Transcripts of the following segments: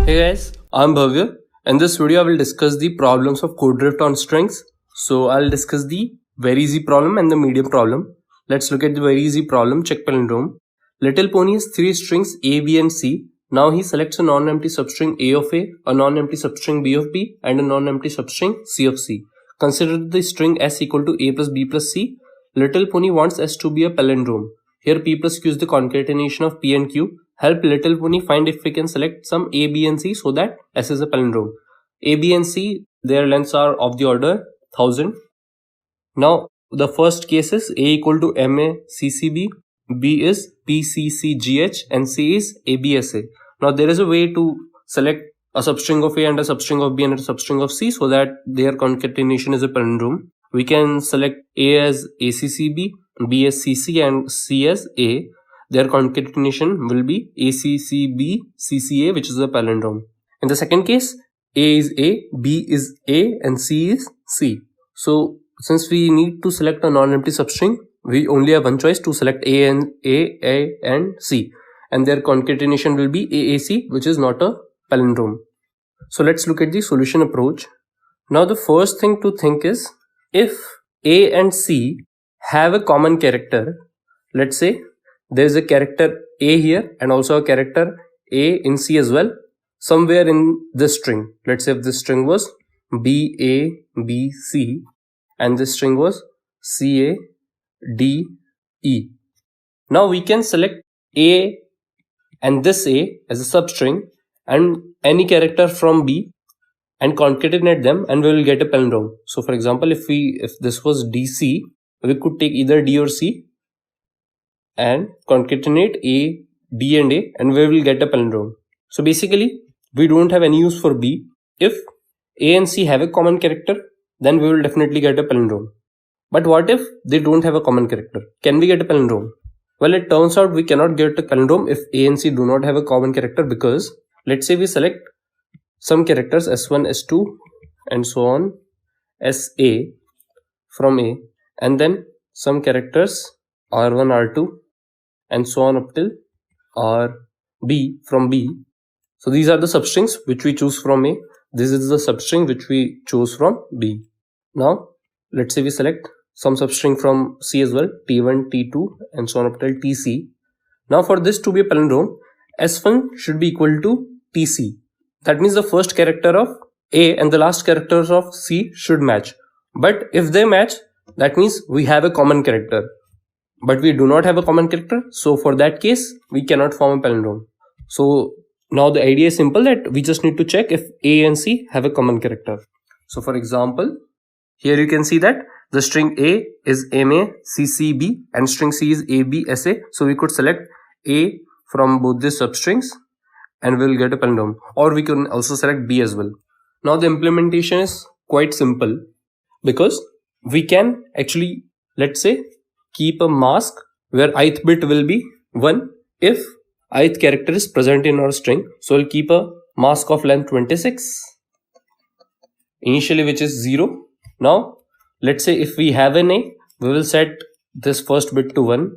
Hey guys, I'm Bhavya. In this video, I will discuss the problems of code drift on strings. So I'll discuss the very easy problem and the medium problem. Let's look at the very easy problem. Check palindrome. Little Pony has three strings A, B, and C. Now he selects a non-empty substring A of a non-empty substring B of B, and a non-empty substring C of C. Consider the string S equal to A plus B plus C. Little Pony wants S to be a palindrome. Here P plus Q is the concatenation of P and Q. Help Little Pony find if we can select some A, B, and C so that S is a palindrome. A, B, and C, their lengths are of the order 1000. Now, the first case is A equal to MA CCB, B is PCCGH, and C is ABSA. Now, there is a way to select a substring of A and a substring of B and a substring of C so that their concatenation is a palindrome. We can select A as ACCB, B as CC, and C as A. Their concatenation will be ACCB CCA, which is a palindrome. In the second case, A is A, B is A, and C is C. So since we need to select a non-empty substring, we only have one choice to select A and C, and their concatenation will be AAC, which is not a palindrome. So let's look at the solution approach. Now the first thing to think is, if A and C have a common character, let's say there is a character A here and also a character A in C as well, somewhere in this string. Let's say if this string was B A B C and this string was C A D E. Now we can select A and this A as a substring and any character from B and concatenate them, and we will get a palindrome. So for example, if this was DC, we could take either D or C and concatenate A, D, and A, and we will get a palindrome. So basically, we don't have any use for B. If A and C have a common character, then we will definitely get a palindrome. But what if they don't have a common character? Can we get a palindrome? Well, it turns out we cannot get a palindrome if A and C do not have a common character, because let's say we select some characters S1, S2, and so on, SA from A, and then some characters R1, R2, and so on up till RB from B. So these are the substrings which we choose from A. This is the substring which we chose from B. Now, let's say we select some substring from C as well, T1, T2, and so on up till TC. Now for this to be a palindrome, S1 should be equal to TC. That means the first character of A and the last characters of C should match. But if they match, that means we have a common character. But we do not have a common character, so for that case, we cannot form a palindrome. So now the idea is simple, that we just need to check if A and C have a common character. So for example, here you can see that the string A is MA CCB and string C is ABSA. So we could select A from both these substrings and we'll get a palindrome. Or we can also select B as well. Now the implementation is quite simple, because we can actually, let's say, keep a mask where ith bit will be 1 if ith character is present in our string. So we'll keep a mask of length 26 initially, which is 0. Now let's say if we have an A, we will set this first bit to 1,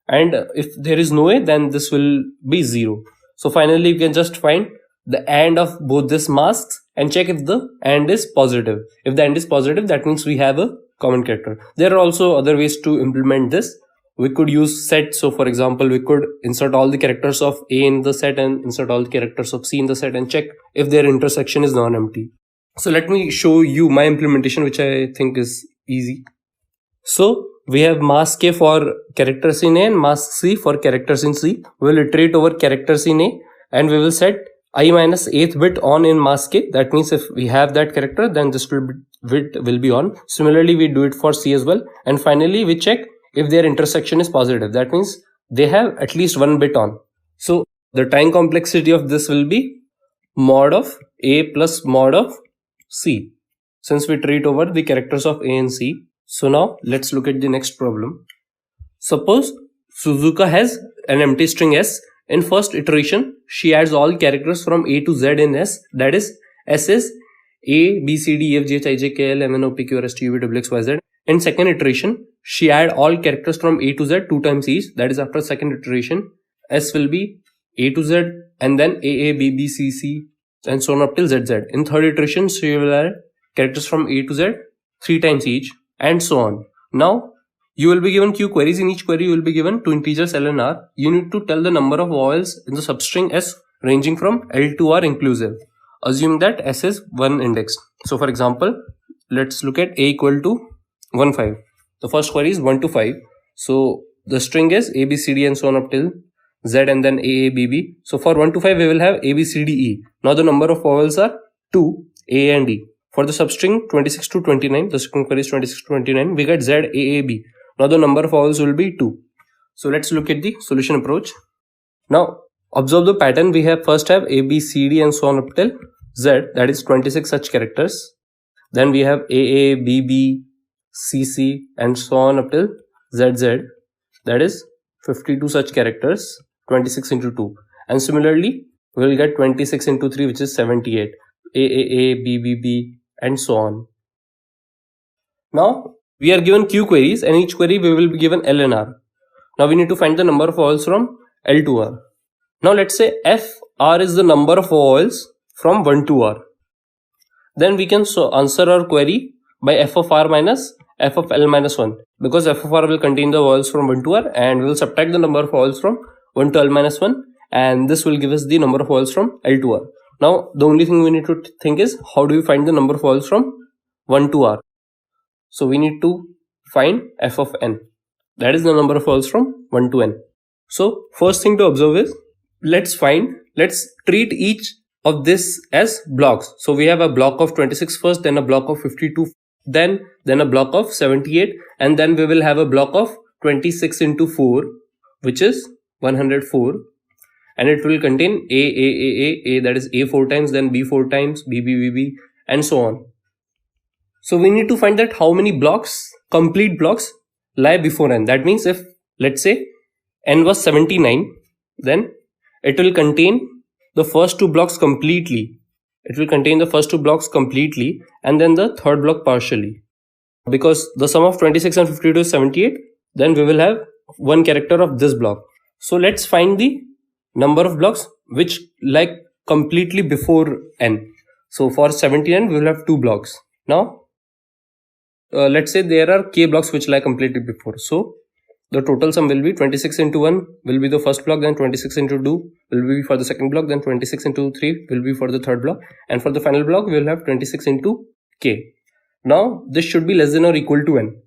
and if there is no A, then this will be 0. So finally we can just find the AND of both these masks and check if the AND is positive. If the AND is positive, that means we have a common character. There are also other ways to implement this. We could use set. So for example, we could insert all the characters of A in the set and insert all the characters of C in the set and check if their intersection is non-empty. So let me show you my implementation, which I think is easy. So we have mask A for characters in A and mask C for characters in C. We will iterate over characters in A and we will set I minus 8th bit on in mask A. That means if we have that character, then this bit will be on. Similarly, we do it for C as well. And finally, we check if their intersection is positive. That means they have at least one bit on. So the time complexity of this will be mod of A plus mod of C, since we iterate over the characters of A and C. So now let's look at the next problem. Suppose Suzuka has an empty string S. In first iteration, she adds all characters from A to Z in S. That is, S is A, B, C, D, E, F, G, H, I, J, K, L, M, N, O, P, Q, R, S, T, U, V, W, X, Y, Z. In second iteration, she add all characters from A to Z 2 times each. That is, after second iteration, S will be A to Z and then A, B, B, C, C, and so on up till ZZ. In third iteration, so you will add characters from A to Z 3 times each, and so on. Now, you will be given Q queries. In each query, you will be given two integers L and R. You need to tell the number of vowels in the substring S ranging from L to R inclusive. Assume that S is one index. So for example, let's look at A equal to 1, 5. The first query is 1 to 5. So the string is A, B, C, D and so on up till Z and then A, A, B, B. So for 1 to 5, we will have A, B, C, D, E. Now the number of vowels are 2, A and E. For the substring 26 to 29, the second query is 26 to 29, we get Z, A, A, B. Now the number of vowels will be 2. So let's look at the solution approach. Now observe the pattern. We have first have A, B, C, D and so on up till Z, that is 26 such characters. Then we have A, B, B, C, C and so on up till Z, Z, that is 52 such characters, 26 into 2. And similarly, we will get 26 into 3, which is 78. A, B, B, B and so on. Now we are given Q queries, and each query we will be given L and R. Now we need to find the number of vowels from L to R. Now let's say F R is the number of vowels from 1 to R. Then we can answer our query by F of R minus F of L minus 1, because F of R will contain the vowels from 1 to R, and we will subtract the number of vowels from 1 to L minus 1, and this will give us the number of vowels from L to R. Now the only thing we need to think is, how do we find the number of vowels from 1 to R? So we need to find F of N, that is the number of vowels from 1 to N. So first thing to observe is, let's treat each of this as blocks. So we have a block of 26 first, then a block of 52, then a block of 78, and then we will have a block of 26 into 4, which is 104, and it will contain A, that is A 4 times, then B 4 times, B, B, B, B and so on. So we need to find that how many blocks, complete blocks, lie before N. That means if, let's say, N was 79, then it will contain the first two blocks completely. It will contain the first two blocks completely and then the third block partially. Because the sum of 26 and 52 is 78, then we will have one character of this block. So let's find the number of blocks which lie completely before N. So for 79, we will have 2 blocks. Now, let's say there are k blocks which lie completely before. So the total sum will be 26 into 1 will be the first block, then 26 into 2 will be for the second block, then 26 into 3 will be for the third block, and for the final block we will have 26 into k. Now this should be less than or equal to N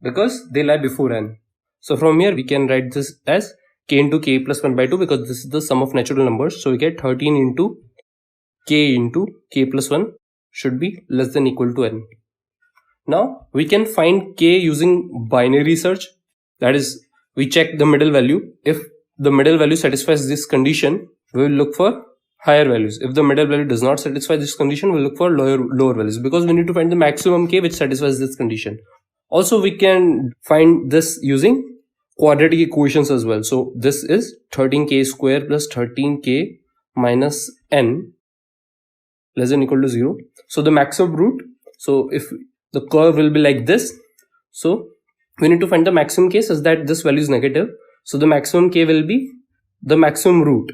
because they lie before N. So from here we can write this as k into k plus 1 by 2, because this is the sum of natural numbers. So we get 13 into k plus 1 should be less than or equal to N. Now we can find k using binary search. That is, we check the middle value. If the middle value satisfies this condition, we will look for higher values. If the middle value does not satisfy this condition, we will look for lower values, because we need to find the maximum k which satisfies this condition. Also, we can find this using quadratic equations as well. So this is 13k square plus 13k minus n less than or equal to 0. So the maximum root, so if the curve will be like this, so we need to find the maximum k such that this value is negative. So the maximum k will be the maximum root,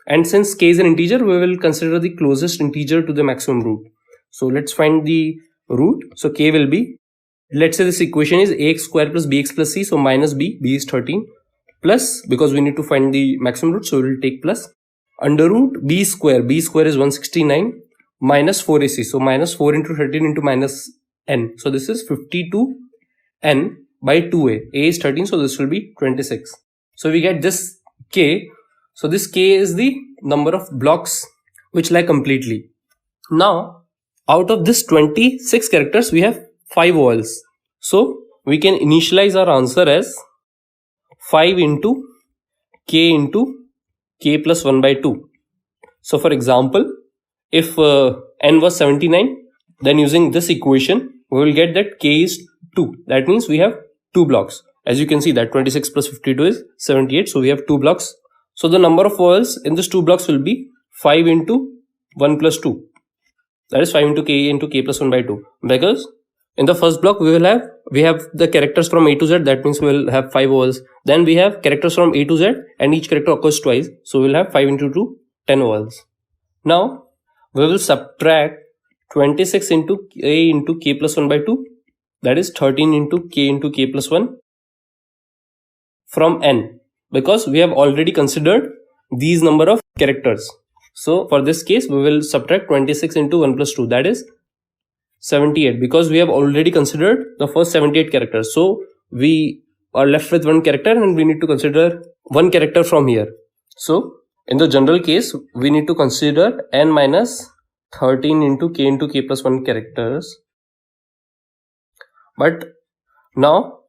and since k is an integer, we will consider the closest integer to the maximum root. So let's find the root. So k will be, let's say this equation is ax square plus bx plus c, so minus b is 13, plus, because we need to find the maximum root, so we will take plus, under root b square is 169 minus 4ac, so minus 4 into 13 into minus n, so this is 52n by 2a. A is 13, so this will be 26. So we get this k. So this k is the number of blocks which lie completely. Now, out of this 26 characters, we have 5 vowels. So we can initialize our answer as 5 into k plus 1 by 2. So for example, if n was 79, then using this equation, we will get that k is 2. That means we have 2 blocks. As you can see that 26 plus 52 is 78. So we have 2 blocks. So the number of vowels in these 2 blocks will be 5 into 1 plus 2. That is 5 into k plus 1 by 2. Because in the first block we have the characters from A to Z. That means we will have 5 vowels. Then we have characters from A to Z, and each character occurs twice. So we will have 5 into 2, 10 vowels. Now we will subtract 26 into k plus 1 by 2, that is 13 into k plus 1 from n, because we have already considered these number of characters. So for this case, we will subtract 26 into 1 plus 2, that is 78, because we have already considered the first 78 characters. So we are left with one character and we need to consider one character from here. So in the general case, we need to consider n minus 13 into k plus 1 characters. But now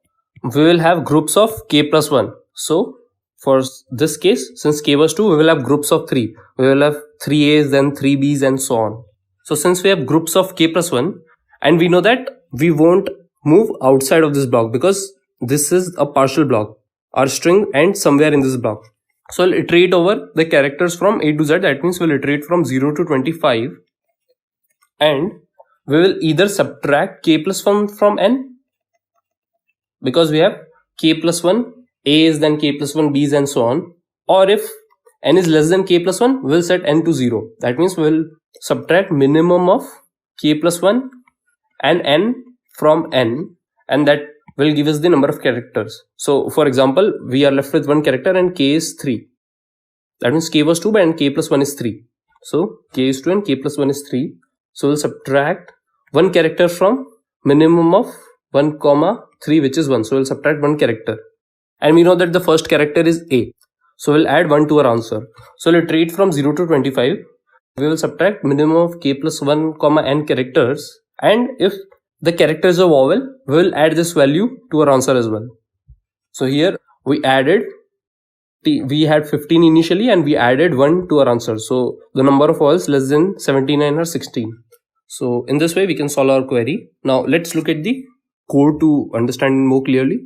we will have groups of k plus 1. So for this case, since k was 2, we will have groups of 3. We will have 3a's, then 3b's and so on. So since we have groups of k plus 1, and we know that we won't move outside of this block because this is a partial block. Our string ends somewhere in this block. So I'll iterate over the characters from A to Z. That means we'll iterate from 0 to 25. And we will either subtract k plus 1 from n, because we have k plus 1 a's, then k plus 1 b's and so on. Or if n is less than k plus 1, we'll set n to 0. That means we'll subtract minimum of k plus 1 and n from n, and that will give us the number of characters. So for example, we are left with one character and k is 3. That means k was 2 and k plus 1 is 3. So k is 2 and k plus 1 is 3. So we'll subtract one character from minimum of 1, 3, which is 1. So we'll subtract one character. And we know that the first character is A. So we'll add 1 to our answer. So we'll iterate from 0 to 25. We will subtract minimum of k plus 1, n characters. And if the character is a vowel, we will add this value to our answer as well. So here we added, we had 15 initially and we added 1 to our answer. So the number of vowels less than 79 or 16. So in this way we can solve our query. Now let's look at the code to understand more clearly.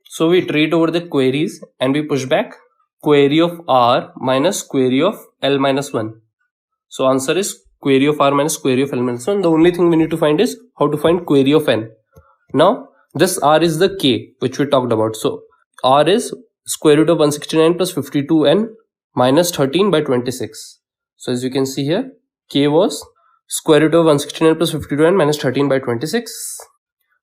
So we iterate over the queries and we push back query of r minus query of l minus 1. So answer is query of r minus query of l minus 1. The only thing we need to find is how to find query of n. Now this r is the k which we talked about. So r is square root of 169 plus 52n minus 13 by 26. So as you can see here, k was square root of 169 plus 52n minus 13 by 26.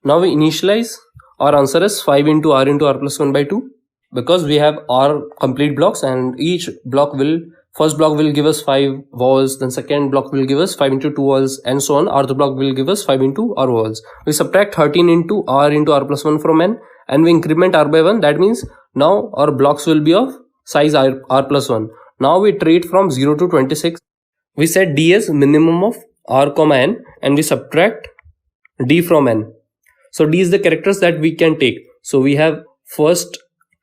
Now we initialize. Our answer is 5 into r plus 1 by 2, because we have r complete blocks and each block will, first block will give us 5 vowels, then second block will give us 5 into 2 vowels and so on. Rth block will give us 5 into r vowels. We subtract 13 into r plus 1 from n and we increment r by 1. That means now our blocks will be of size r plus 1. Now we iterate from 0 to 26. We set d as minimum of r, n and we subtract d from n. So d is the characters that we can take. So we have first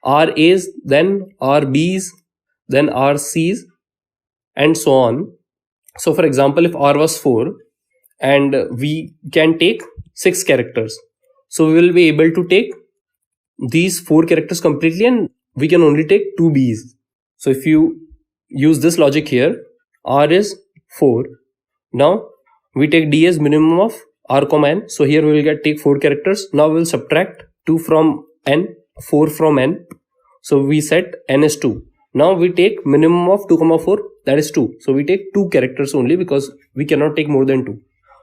RAs, then RBs, then RCs and so on. So for example, if R was 4 and we can take 6 characters. So we will be able to take these 4 characters completely and we can only take 2 Bs. So if you use this logic here, R is 4. Now we take D as minimum of r, n. So here we will take 4 characters. Now we will subtract 2 from n, 4 from n. So we set n as 2. Now we take minimum of 2, 4, that is 2. So we take 2 characters only because we cannot take more than 2.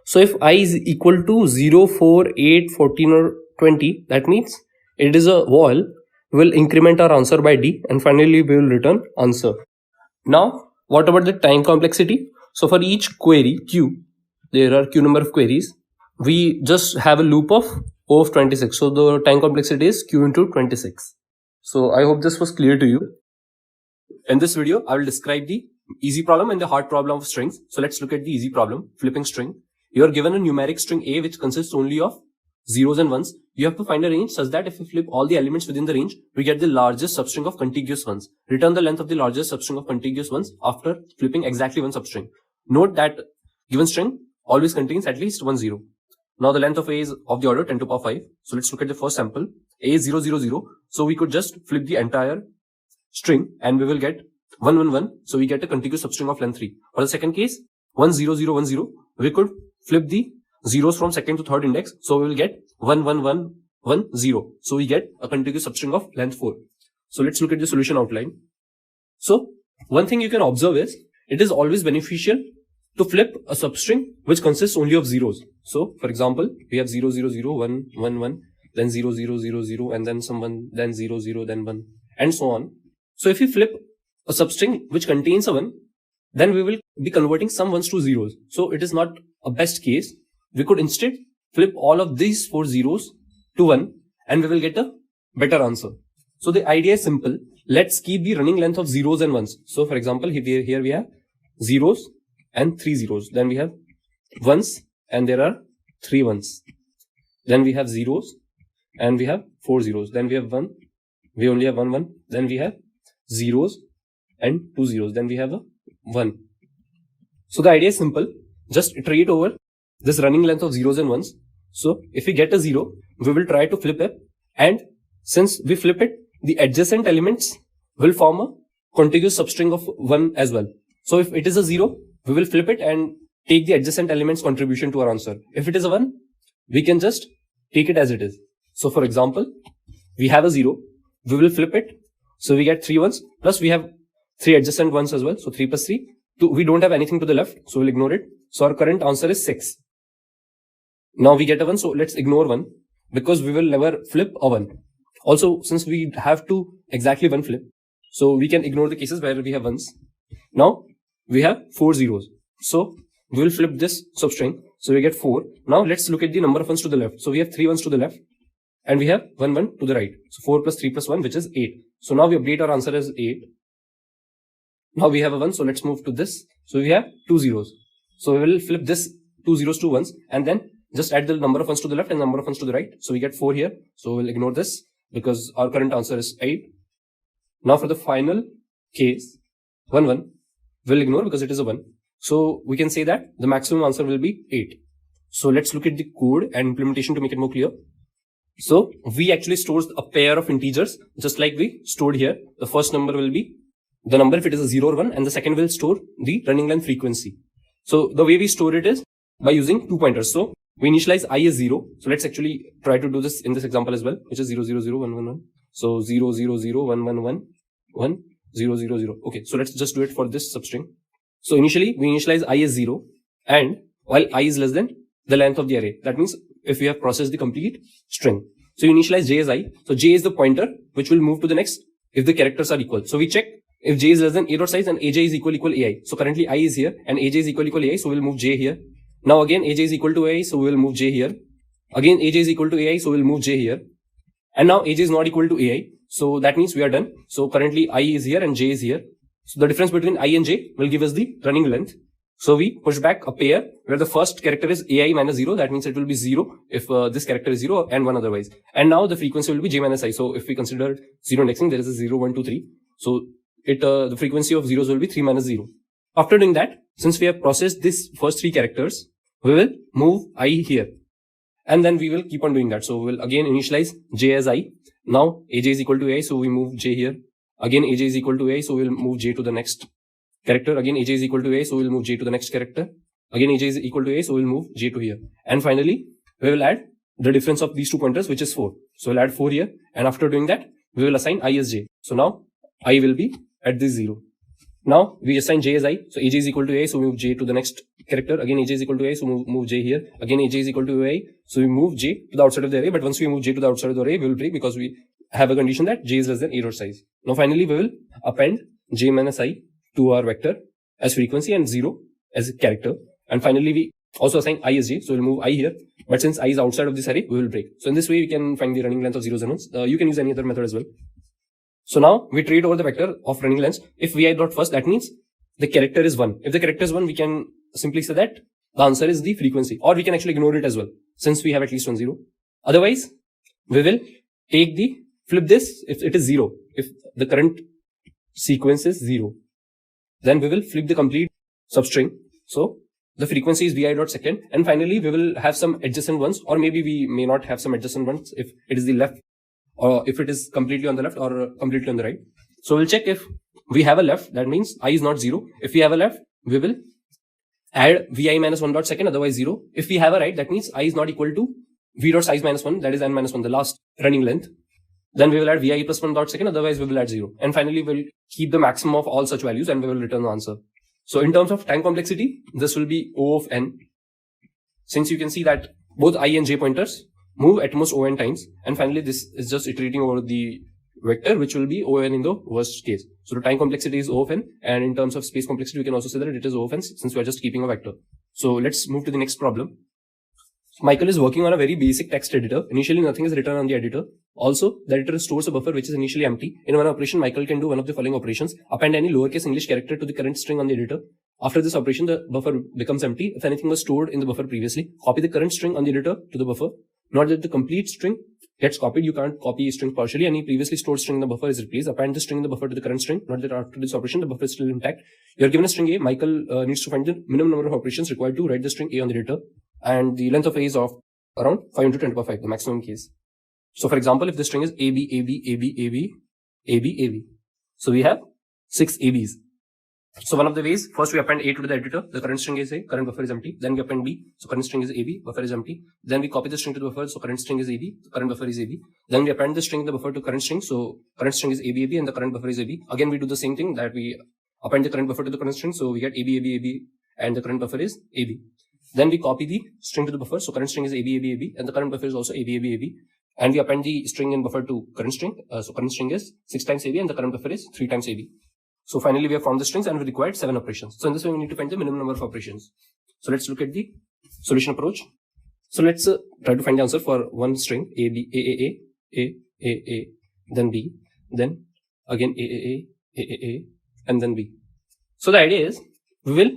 So if I is equal to 0, 4, 8, 14 or 20, that means it is a vowel. We will increment our answer by d and finally we will return answer. Now what about the time complexity? So for each query q, there are q number of queries. We just have a loop of O of 26. So the time complexity is q into 26. So I hope this was clear to you. In this video, I will describe the easy problem and the hard problem of strings. So let's look at the easy problem, flipping string. You are given a numeric string A which consists only of zeros and ones. You have to find a range such that if we flip all the elements within the range, we get the largest substring of contiguous ones. Return the length of the largest substring of contiguous ones after flipping exactly one substring. Note that given string always contains at least one zero. Now the length of A is of the order 10 to the power 5. So let's look at the first sample. A is 0, 0, 0. So we could just flip the entire string and we will get 1, 1, 1. So we get a contiguous substring of length 3. For the second case, 1, 0, 0, 1, 0. We could flip the zeros from second to third index. So we will get 1, 1, 1, 1, 0. So we get a contiguous substring of length 4. So let's look at the solution outline. So one thing you can observe is it is always beneficial to flip a substring which consists only of zeros. So for example, we have 0, 0, 0, 1, 1, 1, then 0, 0, 0, 0, and then some 1, then 0, 0, then 1, and so on. So if we flip a substring which contains a 1, then we will be converting some ones to zeros. So it is not a best case. We could instead flip all of these 4 zeros to 1 and we will get a better answer. So the idea is simple. Let's keep the running length of zeros and ones. So for example, here we have zeros and 3 zeros. Then we have ones and there are 3 ones. Then we have zeros and we have 4 zeros. Then we have 1. We only have 1 1. Then we have zeros and 2 zeros. Then we have a 1. So the idea is simple. Just iterate over this running length of zeros and ones. So if we get a 0, we will try to flip it, and since we flip it, the adjacent elements will form a contiguous substring of 1 as well. So if it is a 0, we will flip it and take the adjacent elements contribution to our answer. If it is a 1, we can just take it as it is. So for example, we have a 0, we will flip it. So we get 3 ones, plus we have 3 adjacent ones as well. So 3 plus 3, we don't have anything to the left, so we'll ignore it. So our current answer is 6. Now we get a 1, so let's ignore 1 because we will never flip a 1. Also, since we have to exactly 1 flip, so we can ignore the cases where we have 1s. Now we have 4 zeros. So we will flip this substring. So we get 4. Now let's look at the number of 1s to the left. So we have 3 1s to the left and we have 1 1 to the right. So 4 plus 3 plus 1, which is 8. So now we update our answer as 8. Now we have a 1. So let's move to this. So we have 2 zeros. So we will flip this 2 zeros to 1s and then just add the number of 1s to the left and number of 1s to the right. So we get 4 here. So we'll ignore this because our current answer is 8. Now for the final case, 1 1, we'll ignore because it is a 1. So we can say that the maximum answer will be 8. So let's look at the code and implementation to make it more clear. So we actually store a pair of integers just like we stored here. The first number will be the number if it is a 0 or 1, and the second will store the running length frequency. So the way we store it is by using 2 pointers. So we initialize I as 0. So let's actually try to do this in this example as well, which is 0 0 0 1 1 1. So 0 0 0 1 1 1 1 0 0 0. Okay, so let's just do it for this substring. So initially we initialize I as 0, and while I is less than the length of the array. That means if we have processed the complete string. So you initialize j as I. So j is the pointer which will move to the next if the characters are equal. So we check if j is less than a dot size and aj is equal ai. So currently I is here and aj is equal ai, so we'll move j here. Now again aj is equal to ai, so we will move j here. Again aj is equal to ai, so we'll move j here. And now aj is not equal to ai, so that means we are done. So currently I is here and j is here. So the difference between I and j will give us the running length. So we push back a pair where the first character is ai minus 0. That means it will be 0 if this character is 0 and 1 otherwise. And now the frequency will be j minus I. So if we consider 0 indexing, there is a 0, 1, 2, 3. So the frequency of zeros will be 3 minus 0. After doing that, since we have processed these first 3 characters, we will move I here. And then we will keep on doing that. So we will again initialize j as I. Now aj is equal to ai, so we move j here. Again aj is equal to ai, so we will move j to the next character. Again aj is equal to a, so we will move j to the next character. Again aj is equal to a, so we will move j to here. And finally, we will add the difference of these 2 pointers, which is 4. So we'll add 4 here. And after doing that, we will assign I as j. So now I will be at this 0. Now we assign j as I. So aj is equal to a, so we move j to the next character. Again aj is equal to a, so move j here. Again aj is equal to a, so we move j to the outside of the array. But once we move j to the outside of the array, we will break because we have a condition that j is less than a dot size. Now finally, we will append j minus I to our vector as frequency and 0 as a character. And finally, we also assign I as j. So we'll move I here. But since I is outside of this array, we will break. So in this way, we can find the running length of zeros and ones. You can use any other method as well. So now we iterate over the vector of running length. If vi dot first, that means the character is 1. If the character is 1, we can simply say that the answer is the frequency, or we can actually ignore it as well, since we have at least 1 0. Otherwise, we will flip this if it is 0. If the current sequence is 0, then we will flip the complete substring. So the frequency is vi dot second. And finally, we will have some adjacent ones, or maybe we may not have some adjacent ones if it is the left, or if it is completely on the left or completely on the right. So we'll check if we have a left, that means I is not 0. If we have a left, we will add vi minus 1 dot second, otherwise 0. If we have a right, that means I is not equal to v dot size minus 1, that is n minus 1, the last running length. Then we will add vi plus 1 dot second, otherwise we will add 0. And finally, we'll keep the maximum of all such values and we will return the answer. So in terms of time complexity, this will be O of n. Since you can see that both I and j pointers move at most O(n) times, and finally this is just iterating over the vector, which will be O(n) in the worst case. So the time complexity is O of n, and in terms of space complexity, we can also say that it is O of n, since we are just keeping a vector. So let's move to the next problem. Michael is working on a very basic text editor. Initially, nothing is written on the editor. Also, the editor stores a buffer which is initially empty. In one operation, Michael can do one of the following operations: append any lowercase English character to the current string on the editor. After this operation, the buffer becomes empty. If anything was stored in the buffer previously, copy the current string on the editor to the buffer. Not that the complete string gets copied. You can't copy a string partially. Any previously stored string in the buffer is replaced. Append the string in the buffer to the current string. Not that after this operation, the buffer is still intact. You are given a string A. Michael needs to find the minimum number of operations required to write the string A on the editor. And the length of A is of around 5 into 10 to the power 5, the maximum case. So for example, if the string is AB, AB, AB, AB, AB, AB. So we have 6 ABs. So one of the ways, first we append A to the editor, the current string is A, current buffer is empty. Then we append B, so current string is AB, buffer is empty. Then we copy the string to the buffer, so current string is AB, the current buffer is AB. Then we append the string in the buffer to current string, so current string is AB, AB, and the current buffer is AB. Again, we do the same thing, that we append the current buffer to the current string, so we get AB, AB, AB, and the current buffer is AB. Then we copy the string to the buffer, so current string is AB, AB, AB, and the current buffer is also AB, AB, AB. And we append the string in buffer to current string, so current string is 6 times AB, and the current buffer is 3 times AB. So finally, we have formed the strings and we required 7 operations. So in this way, we need to find the minimum number of operations. So let's look at the solution approach. So let's try to find the answer for one string A, B, A, then B, then again A, and then B. So the idea is we will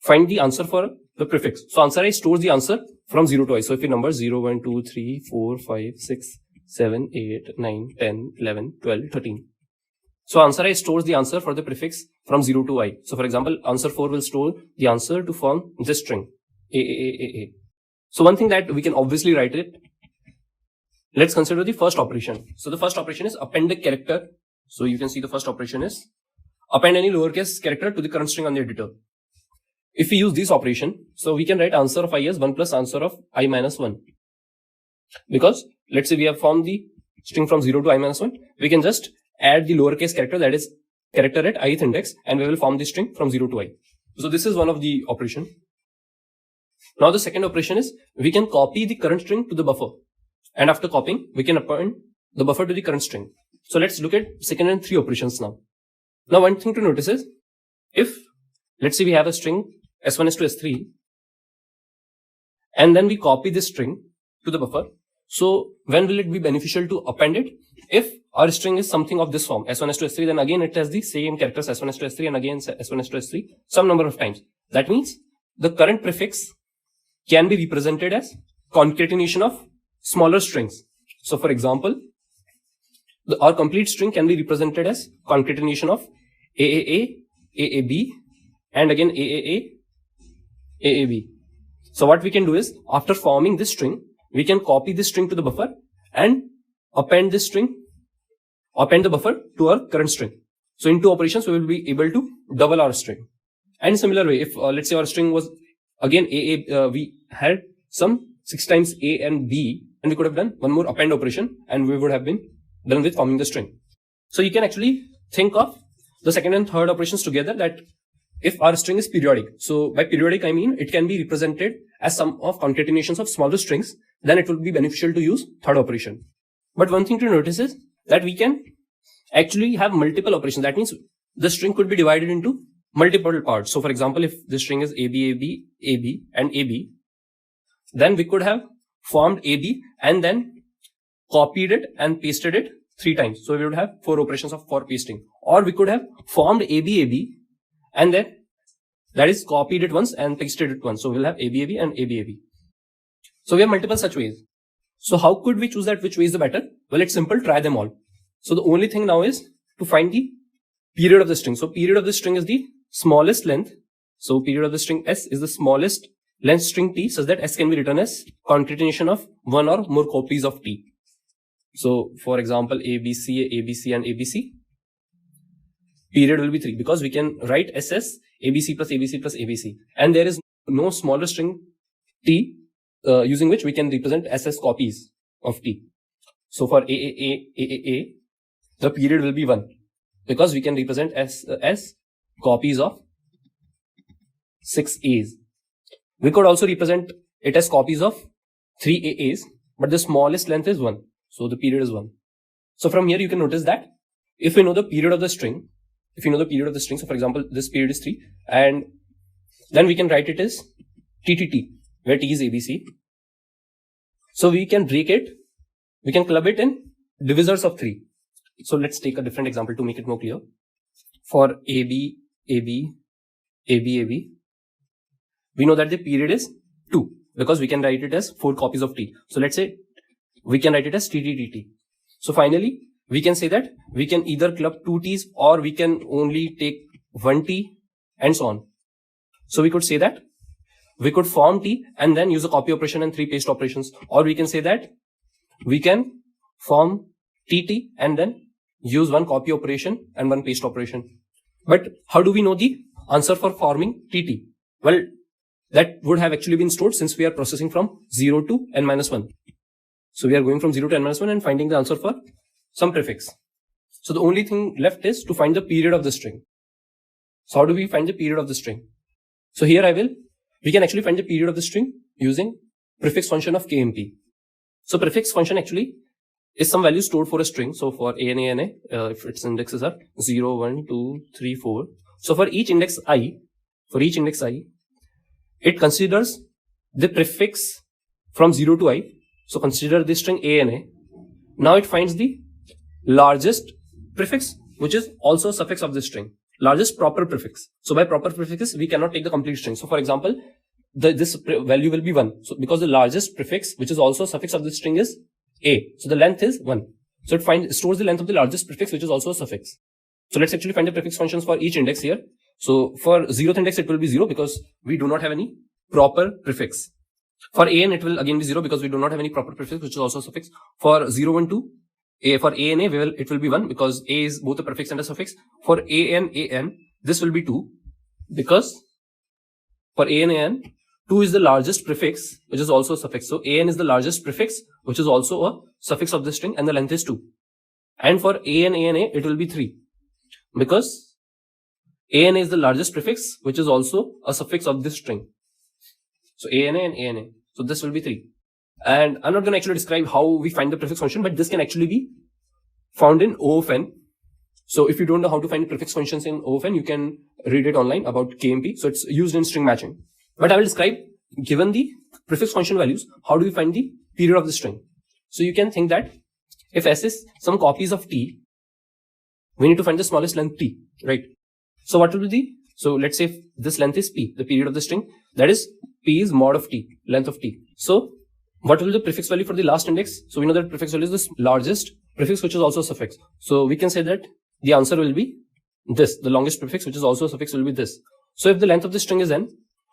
find the answer for the prefix. So answer I stores the answer from 0 to I. So if we number 0, 1, 2, 3, 4, 5, 6, 7, 8, 9, 10, 11, 12, 13. So answer I stores the answer for the prefix from 0 to I. So for example, answer 4 will store the answer to form this string A. So one thing that we can obviously write it. Let's consider the first operation. So the first operation is append the character. So you can see the first operation is append any lowercase character to the current string on the editor. If we use this operation, so we can write answer of I as 1 plus answer of I minus 1. Because let's say we have formed the string from 0 to I minus 1, we can just add the lowercase character, that is character at ith index, and we will form the string from 0 to I. So this is one of the operation. Now the second operation is we can copy the current string to the buffer, and after copying we can append the buffer to the current string. So let's look at second and three operations now. Now one thing to notice is, if let's say we have a string S1 to S3 and then we copy this string to the buffer, so when will it be beneficial to append it? If our string is something of this form, S1 to S3, then again it has the same characters S1 to S3 and again S1 to S3 some number of times. That means the current prefix can be represented as concatenation of smaller strings. So for example, our complete string can be represented as concatenation of AAA, AAB, and again AAA, AAB. So what we can do is, after forming this string, we can copy this string to the buffer and append this string, append the buffer to our current string. So in two operations, we will be able to double our string. And similar way, if let's say our string was again AA, we had some 6 times A and B, and we could have done one more append operation and we would have been done with forming the string. So you can actually think of the second and third operations together, that if our string is periodic, so by periodic I mean it can be represented as sum of concatenations of smaller strings, then it will be beneficial to use third operation. But one thing to notice is that we can actually have multiple operations. That means the string could be divided into multiple parts. So for example, if the string is AB, AB, AB, and AB, then we could have formed AB and then copied it and pasted it 3 times. So we would have 4 operations for pasting. Or we could have formed AB, AB, and then that is copied it once and pasted it once. So we'll have AB, AB, and AB, AB. So we have multiple such ways. So how could we choose that which way is the better? Well, it's simple, try them all. So the only thing now is to find the period of the string. So period of the string is the smallest length. So period of the string S is the smallest length string T, such that S can be written as concatenation of one or more copies of T. So for example, ABC, ABC, and ABC. Period will be 3, because we can write SS ABC plus ABC plus ABC, and there is no smaller string T using which we can represent SS copies of T. So for AAA, the period will be 1, because we can represent S copies of 6 A's. We could also represent it as copies of 3 A's, but the smallest length is 1. So the period is 1. So from here you can notice that if we know the period of the string, so for example, this period is 3, and then we can write it as TTT, where T is ABC. So we can break it, we can club it in divisors of 3. So let's take a different example to make it more clear. For AB, AB, AB, AB, we know that the period is 2 because we can write it as 4 copies of T. So let's say we can write it as TTTT. So finally, we can say that we can either club 2 T's or we can only take 1 T and so on. So we could say that we could form T and then use a copy operation and 3 paste operations, or we can say that we can form TT and then use 1 copy operation and 1 paste operation. But how do we know the answer for forming TT? Well, that would have actually been stored since we are processing from 0 to n-1. So we are going from 0 to n-1 and finding the answer for some prefix. So the only thing left is to find the period of the string. So how do we find the period of the string? So here we can actually find the period of the string using prefix function of KMP. So prefix function actually is some value stored for a string. So for ANA, if its indexes are 0, 1, 2, 3, 4. So for each index I, it considers the prefix from 0 to I. So consider the string ANA. Now it finds the largest prefix, which is also a suffix of the string. Largest proper prefix. So by proper prefixes, we cannot take the complete string. So for example, this value will be 1. So because the largest prefix, which is also a suffix of the string, is A. So the length is 1. So it stores the length of the largest prefix, which is also a suffix. So let's actually find the prefix functions for each index here. So for 0th index, it will be 0 because we do not have any proper prefix. For AN, it will again be 0 because we do not have any proper prefix, which is also a suffix. For 0, 1, 2, for ANA, it will be 1 because A is both a prefix and a suffix. For AN, this will be 2 because for AN, 2 is the largest prefix, which is also a suffix. So AN is the largest prefix, which is also a suffix of the string, and the length is 2. And for ANA, it will be 3 because ANA is the largest prefix, which is also a suffix of this string. So ANA and ANA. So this will be 3. And I'm not going to actually describe how we find the prefix function, but this can actually be found in O of n. So if you don't know how to find prefix functions in O of n, you can read it online about KMP. So it's used in string matching. But I will describe, given the prefix function values, how do we find the period of the string? So you can think that if S is some copies of T, we need to find the smallest length T, right? So what will be so let's say if this length is P, the period of the string, that is P is mod of T, length of T. So what will be the prefix value for the last index? So we know that prefix value is the largest prefix, which is also a suffix. So we can say that the answer will be this, the longest prefix, which is also a suffix, will be this. So if the length of the string is n,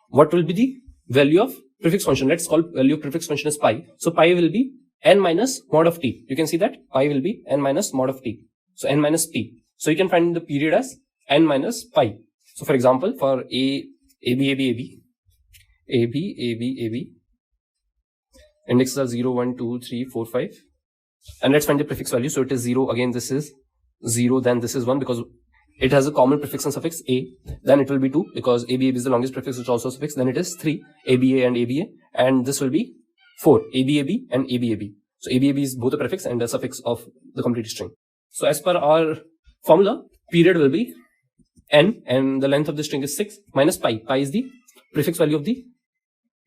what will be the value of prefix function? Let's call value of prefix function as pi. So pi will be n minus mod of T. You can see that pi will be n minus mod of T. So n minus P. So you can find the period as n minus pi. So for example, for AB, indexes are 0, 1, 2, 3, 4, 5. And let's find the prefix value. So it is 0. Again, this is 0. Then this is 1 because it has a common prefix and suffix A. Then it will be 2 because AB is the longest prefix, which also a suffix. Then it is 3, ABA and ABA. And this will be 4, ABAB and ABAB. So ABAB is both a prefix and a suffix of the complete string. So as per our formula, period will be n, and the length of the string is 6 minus pi. Pi is the prefix value of the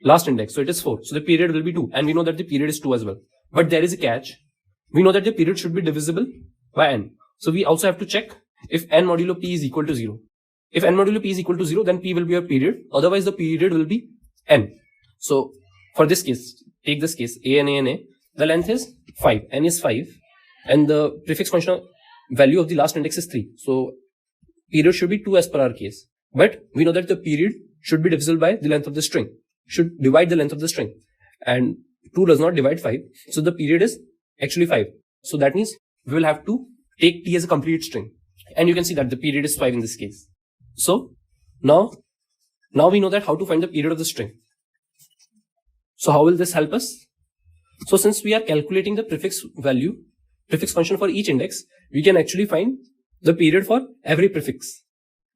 last index. So it is 4. So the period will be 2. And we know that the period is 2 as well. But there is a catch. We know that the period should be divisible by n. So we also have to check if n modulo p is equal to 0. If n modulo p is equal to 0, then p will be a period. Otherwise, the period will be n. So for this case, take this case, ANA, the length is 5. N is 5. And the prefix function value of the last index is 3. So period should be 2 as per our case. But we know that the period should be divisible by the length of the string. Should divide the length of the string. And 2 does not divide 5. So the period is actually 5. So that means we will have to take T as a complete string. And you can see that the period is 5 in this case. So now we know that how to find the period of the string. So how will this help us? So since we are calculating the prefix function for each index, we can actually find the period for every prefix.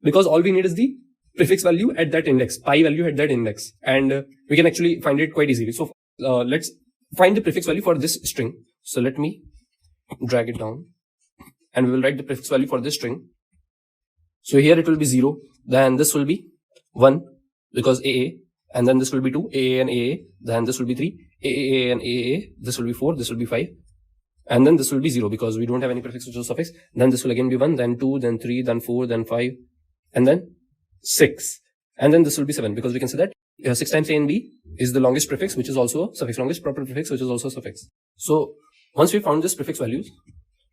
Because all we need is the prefix value at that index, pi value at that index, and we can actually find it quite easily. So let's find the prefix value for this string. So let me drag it down, and we will write the prefix value for this string. So here it will be 0, then this will be 1 because AA, and then this will be 2, AA and AA, then this will be 3, AAA and AAA, this will be 4, this will be 5, and then this will be 0 because we don't have any prefix or suffix. Then this will again be 1, then 2, then 3, then 4, then 5, and then 6, and then this will be 7 because we can say that 6 times A and B is the longest prefix, which is also a suffix, longest proper prefix, which is also a suffix. So once we found this prefix values,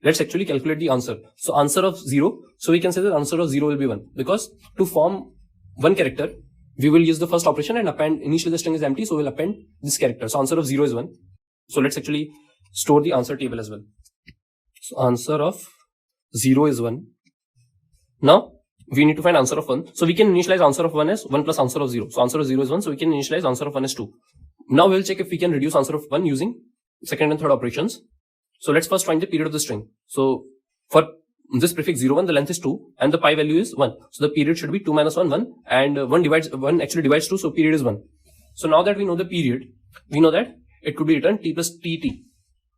let's actually calculate the answer. So answer of 0, so we can say that answer of 0 will be 1 because to form one character, we will use the first operation and append. Initially the string is empty, so we'll append this character. So answer of 0 is 1. So let's actually store the answer table as well. So answer of 0 is 1. Now we need to find answer of 1. So we can initialize answer of 1 as 1 plus answer of 0. So answer of 0 is 1. So we can initialize answer of 1 as 2. Now we'll check if we can reduce answer of 1 using second and third operations. So let's first find the period of the string. So for this prefix 0, 1, the length is 2 and the pi value is 1. So the period should be 2 minus 1, 1, and 1 actually divides 2. So period is 1. So now that we know the period, we know that it could be written t plus tt.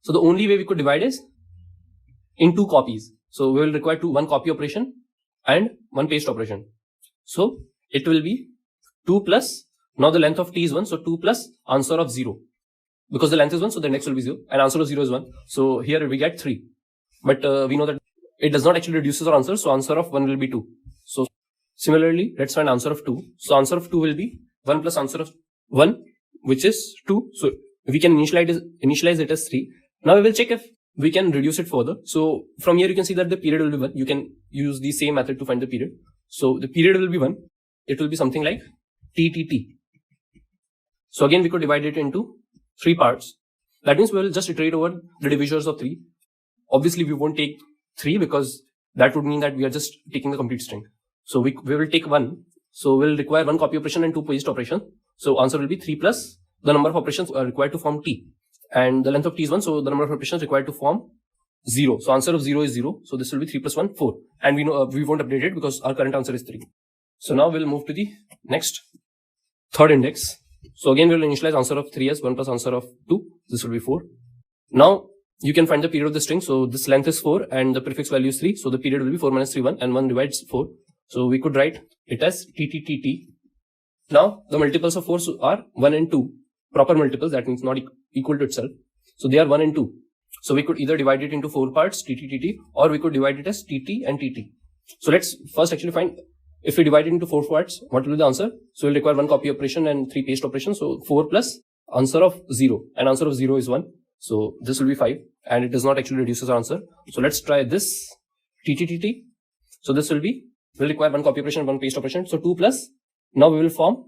So the only way we could divide is in 2 copies. So we will require 1 copy operation and 1 paste operation. So it will be 2 plus, now the length of t is 1. So 2 plus answer of 0. Because the length is 1, so the index will be 0 and answer of 0 is 1. So here we get 3. But we know that it does not actually reduce our answer. So answer of 1 will be 2. So similarly, let's find answer of 2. So answer of 2 will be 1 plus answer of 1, which is 2. So we can initialize it as 3. Now we will check if we can reduce it further. So from here you can see that the period will be 1. You can use the same method to find the period. So the period will be 1. It will be something like TTT. So again we could divide it into 3 parts. That means we will just iterate over the divisors of 3. Obviously we won't take 3 because that would mean that we are just taking the complete string. So we will take 1. So we'll require 1 copy operation and 2 paste operation. So answer will be 3 plus the number of operations required to form t. And the length of t is 1. So the number of operations required to form 0. So answer of 0 is 0. So this will be 3 plus 1, 4. And we know we won't update it because our current answer is 3. So now we'll move to the next third index. So again, we'll initialize answer of 3 as 1 plus answer of 2. This will be 4. Now you can find the period of the string. So this length is 4 and the prefix value is 3. So the period will be 4 minus 3, 1, and 1 divides 4. So we could write it as TTTT. Now the multiples of 4 are 1 and 2. Proper multiples, that means not equal to itself. So they are 1 and 2. So we could either divide it into 4 parts, TTTT, or we could divide it as TT and TT. So let's first actually find, if we divide it into 4 parts, what will be the answer? So we'll require 1 copy operation and 3 paste operations. So 4 plus answer of 0, and answer of 0 is 1. So this will be 5, and it does not actually reduce our answer. So let's try this TTTT. So this will be, we'll require 1 copy operation, 1 paste operation. So 2 plus, now we will form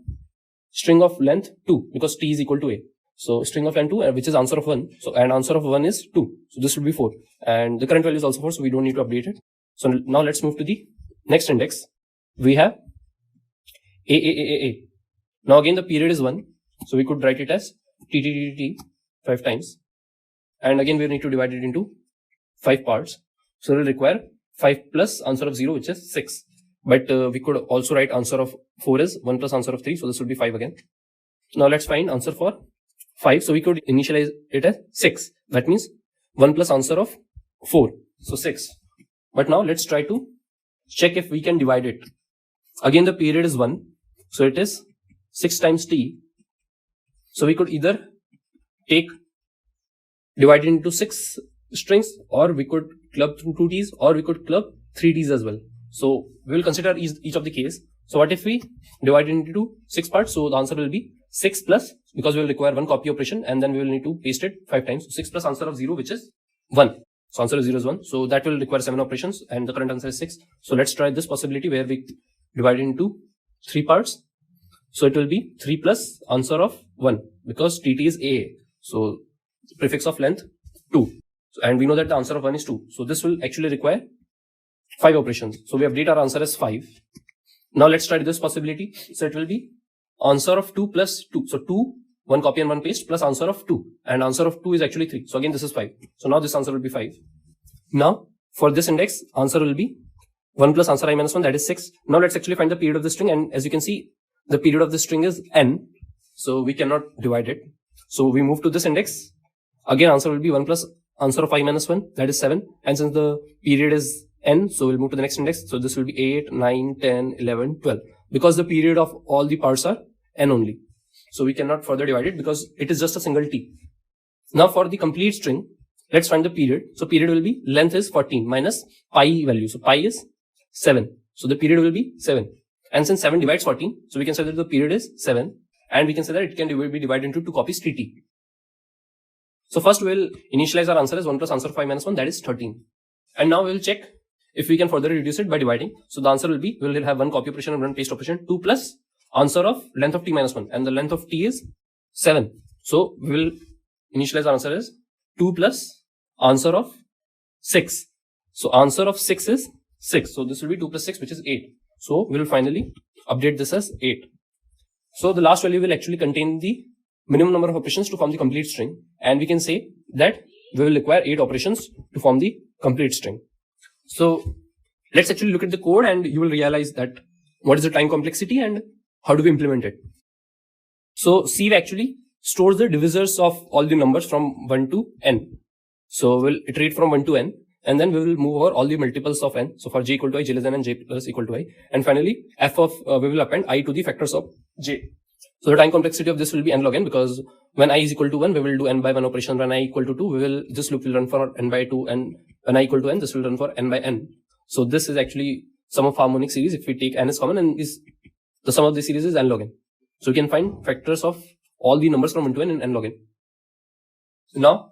string of length 2 because t is equal to a. So string of length 2, which is answer of 1. So and answer of 1 is 2. So this will be 4, and the current value is also 4. So we don't need to update it. So now let's move to the next index. We have AAAAA. Now again the period is 1. So we could write it as TTTT 5 times. And again we need to divide it into 5 parts. So we'll require 5 plus answer of 0, which is 6. But we could also write answer of 4 as 1 plus answer of 3. So this would be 5 again. Now let's find answer for 5. So we could initialize it as 6. That means 1 plus answer of 4. So 6. But now let's try to check if we can divide it. Again the period is 1. So it is 6 times t. So we could either divide it into 6 strings, or we could club through 2 t's, or we could club 3 t's as well. So we will consider each of the case. So what if we divide it into 6 parts? So the answer will be 6 plus, because we will require 1 copy operation and then we will need to paste it 5 times. So 6 plus answer of 0, which is 1. So answer of 0 is 1. So that will require 7 operations and the current answer is 6. So let's try this possibility where we divide it into 3 parts. So it will be 3 plus answer of 1 because TT is AA. So prefix of length 2. So, and we know that the answer of 1 is 2. So this will actually require 5 operations. So we update our answer as 5. Now let's try this possibility. So it will be answer of 2 plus 2. So 2, 1 copy and 1 paste plus answer of 2. And answer of 2 is actually 3. So again this is 5. So now this answer will be 5. Now for this index, answer will be 1 plus answer I minus 1, that is 6. Now let's actually find the period of the string, and as you can see, the period of the string is n, so we cannot divide it. So we move to this index. Again, answer will be 1 plus answer of I minus 1, that is 7. And since the period is n, so we'll move to the next index. So this will be 8, 9, 10, 11, 12. Because the period of all the parts are n only. So we cannot further divide it because it is just a single t. Now for the complete string, let's find the period. So period will be length is 14 minus pi value. So pi is 7. So the period will be 7. And since 7 divides 14, so we can say that the period is 7. And we can say that it can be divided into 2 copies tt. So first we will initialize our answer as 1 plus answer of I minus 1, that is 13. And now we will check if we can further reduce it by dividing. So the answer will be, we will have 1 copy operation and 1 paste operation, 2 plus answer of length of t minus 1. And the length of t is 7. So we will initialize our answer as 2 plus answer of 6. So answer of 6 is 6. So this will be 2 plus 6, which is 8. So we will finally update this as 8. So the last value will actually contain the minimum number of operations to form the complete string. And we can say that we will require 8 operations to form the complete string. So let's actually look at the code and you will realize that what is the time complexity and how do we implement it. So C actually stores the divisors of all the numbers from 1 to n. So we'll iterate from 1 to n, and then we will move over all the multiples of n. So for j equal to I, j less than n, j plus equal to I. And finally, we will append I to the factors of j. So the time complexity of this will be n log n, because when I is equal to 1, we will do n by 1 operation. When I equal to 2, this loop will run for n by 2, and when I equal to n, this will run for n by n. So this is actually sum of harmonic series. If we take n as common, and the sum of the series is n log n. So we can find factors of all the numbers from 1 to n in n log n. Now,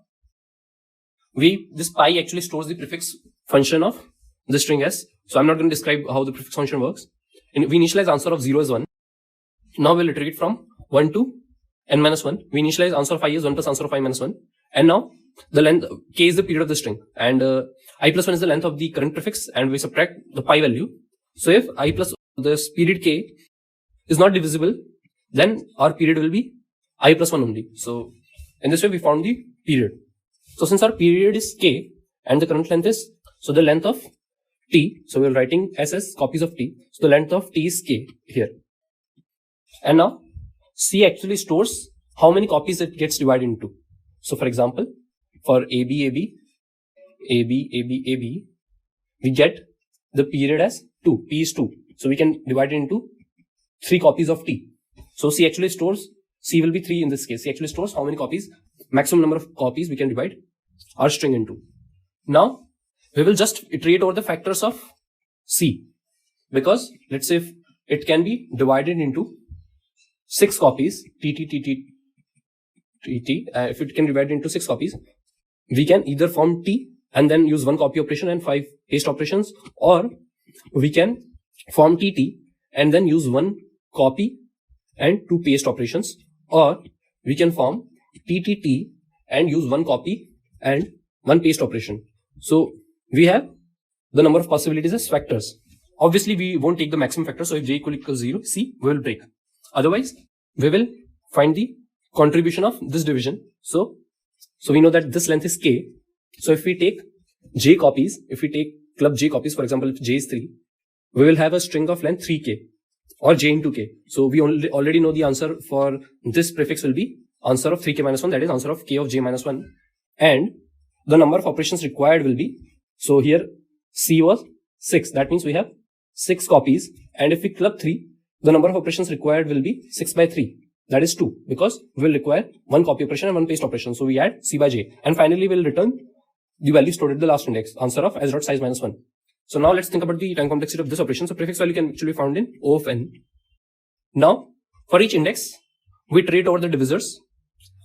this pi actually stores the prefix function of the string s. So I'm not going to describe how the prefix function works. And we initialize answer of 0 as 1. Now we'll iterate from 1 to n minus 1. We initialize answer of I is 1 plus answer of I minus 1. And now the length k is the period of the string, and I plus 1 is the length of the current prefix, and we subtract the pi value. So if I plus this period k is not divisible, then our period will be I plus 1 only. So in this way we found the period. So since our period is k and the current length is, so the length of t, so we're writing s as copies of t. So the length of t is k here. And now C actually stores how many copies it gets divided into. So for example, for AB, we get the period as 2, P is 2. So we can divide it into 3 copies of T. So C actually stores, C will be 3 in this case. C actually stores how many copies, maximum number of copies we can divide our string into. Now, we will just iterate over the factors of C. Because let's say if it can be divided into 6 copies, if it can be divided into 6 copies, we can either form T and then use 1 copy operation and 5 paste operations, or we can form TT and then use 1 copy and 2 paste operations, or we can form TTT and use 1 copy and 1 paste operation. So we have the number of possibilities as factors. Obviously, we won't take the maximum factor. So if j equals 0, C, we will break. Otherwise, we will find the contribution of this division. So we know that this length is k. So if we take j copies, if we take club j copies, for example, if j is 3, we will have a string of length 3k or j into k. So we already know the answer for this prefix will be answer of 3k minus 1, that is answer of k of j minus 1. And the number of operations required will be, so here C was 6. That means we have 6 copies. And if we club 3, the number of operations required will be 6 by 3. That is 2, because we will require 1 copy operation and 1 paste operation. So we add C by j. And finally, we will return the value stored at the last index, answer of s dot size minus 1. So now let's think about the time complexity of this operation. So prefix value can actually be found in O of n. Now, for each index, we iterate over the divisors,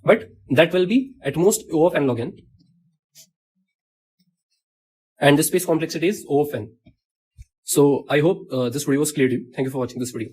but that will be at most O of n log n. And the space complexity is O of n. So I hope this video was clear to you. Thank you for watching this video.